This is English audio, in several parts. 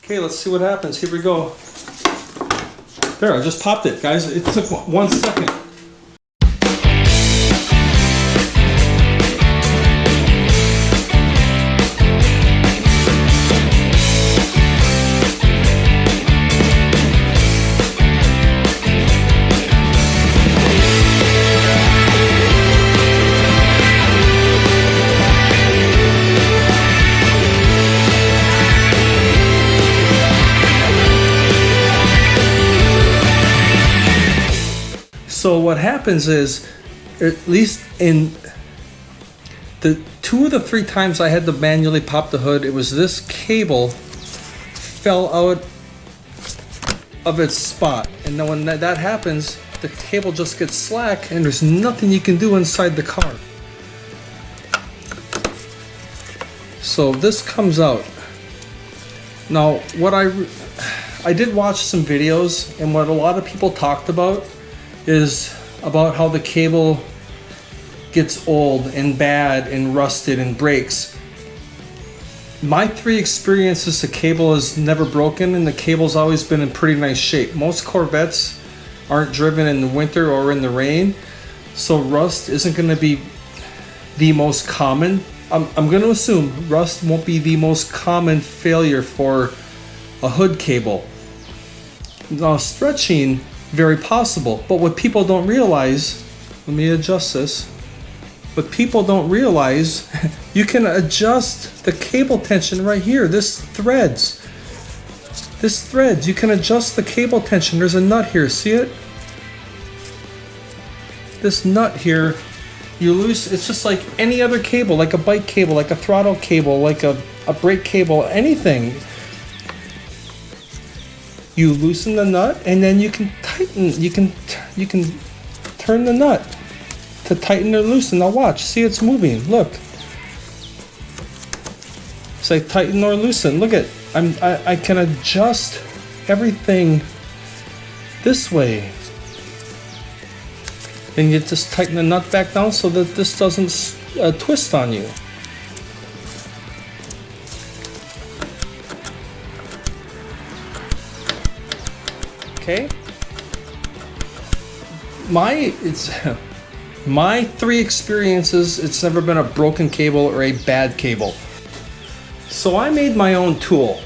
Okay, let's see what happens. Here we go. There, I just popped it, guys. It took 1 second. So what happens is, at least in the 2 of the 3 times I had to manually pop the hood, it was this cable fell out of its spot. And then when that happens, the cable just gets slack and there's nothing you can do inside the car. So this comes out. Now, what I did watch some videos, and what a lot of people talked about is about how the cable gets old and bad and rusted and breaks. My 3 experiences, the cable has never broken and the cable's always been in pretty nice shape. Most Corvettes aren't driven in the winter or in the rain, so rust isn't going to be the most common. I'm going to assume rust won't be the most common failure for a hood cable. Now, stretching, very possible, but what people don't realize, let me adjust this. What people don't realize, you can adjust the cable tension right here. This threads, you can adjust the cable tension. There's a nut here, see it? This nut here, you loose, it's just like any other cable, like a bike cable, like a throttle cable, like a brake cable, anything. You loosen the nut and then you can tighten, you can turn the nut to tighten or loosen. Now watch, see it's moving, look. Say tighten or loosen, look at, I can adjust everything this way. Then you just tighten the nut back down so that this doesn't twist on you. Okay. My 3 experiences, it's never been a broken cable or a bad cable. So I made my own tool,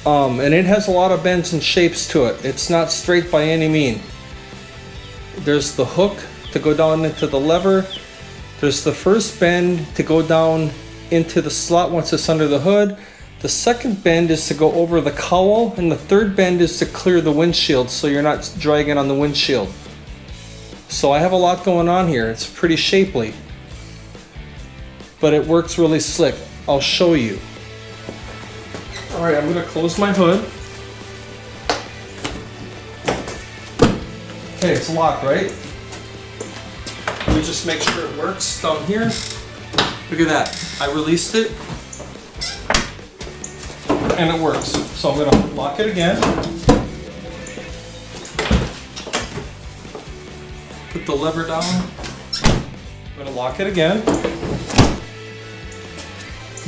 and it has a lot of bends and shapes to it. It's not straight by any means. There's the hook to go down into the lever. There's the first bend to go down into the slot once it's under the hood. The second bend is to go over the cowl, and the third bend is to clear the windshield so you're not dragging on the windshield. So I have a lot going on here. It's pretty shapely, but it works really slick. I'll show you. All right, I'm gonna close my hood. Okay, it's locked, right? Let me just make sure it works down here. Look at that. I released it. And it works. So I'm going to lock it again. Put the lever down. I'm going to lock it again.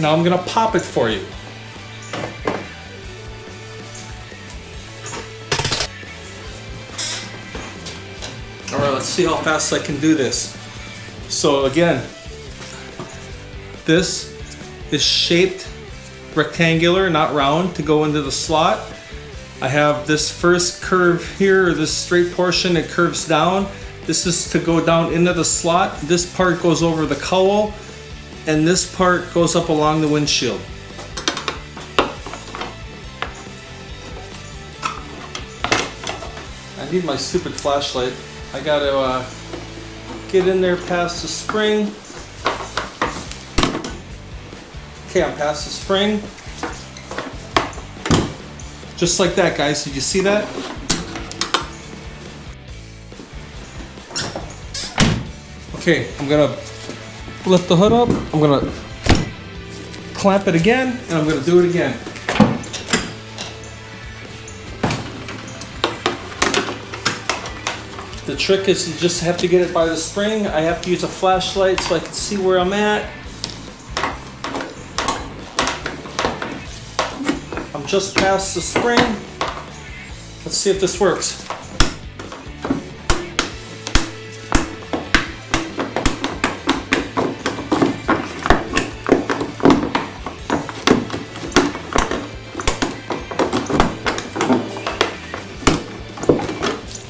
Now I'm going to pop it for you. All right, let's see how fast I can do this. So again, this is shaped rectangular, not round, to go into the slot. I have this first curve here, or this straight portion, it curves down. This is to go down into the slot. This part goes over the cowl, and this part goes up along the windshield. I need my stupid flashlight. I gotta get in there past the spring. Okay, I'm past the spring. Just like that, guys. Did you see that? Okay, I'm gonna lift the hood up. I'm gonna clamp it again, and I'm gonna do it again. The trick is you just have to get it by the spring. I have to use a flashlight so I can see where I'm at. I'm just past the spring. Let's see if this works.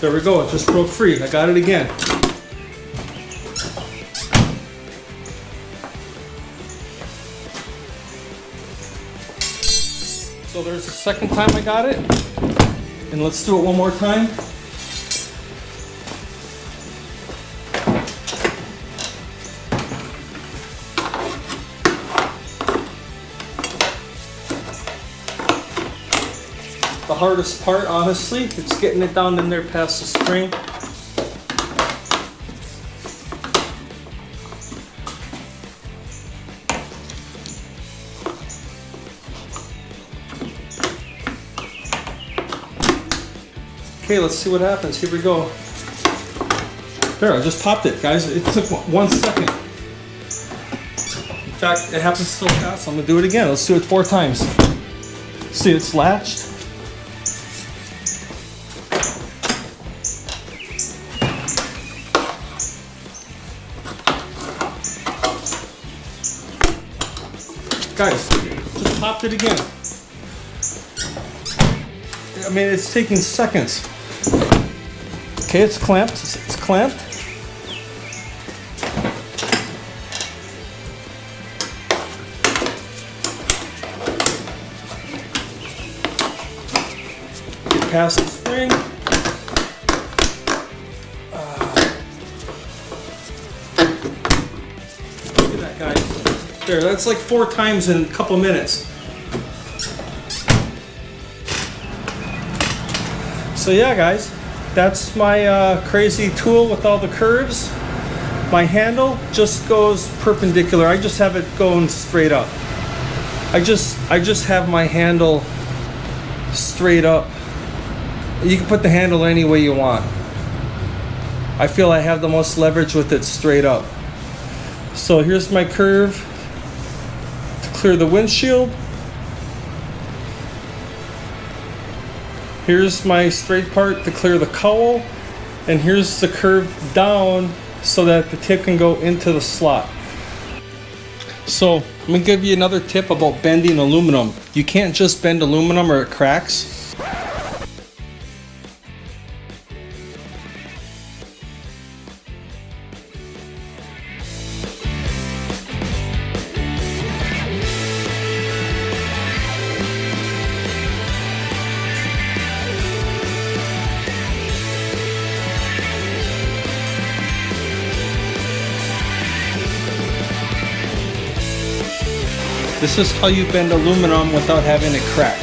There we go, it just broke free. I got it again. So there's the second time I got it. And let's do it one more time. The hardest part, honestly, it's getting it down in there past the spring. Okay, let's see what happens. Here we go. There, I just popped it, guys. It took 1 second. In fact, it happens so fast, I'm gonna do it again. Let's do it 4 times. See, it's latched. Guys, just popped it again. I mean, it's taking seconds. Okay, it's clamped. It's clamped. Get past the spring. Look at that, guys. There, that's like 4 times in a couple minutes. So yeah, guys, that's my crazy tool with all the curves. My handle just goes perpendicular. I just have it going straight up. I just have my handle straight up. You can put the handle any way you want. I feel I have the most leverage with it straight up. So here's my curve to clear the windshield. Here's my straight part to clear the cowl, and here's the curve down so that the tip can go into the slot. So I'm gonna give you another tip about bending aluminum. You can't just bend aluminum or it cracks. This is how you bend aluminum without having it crack.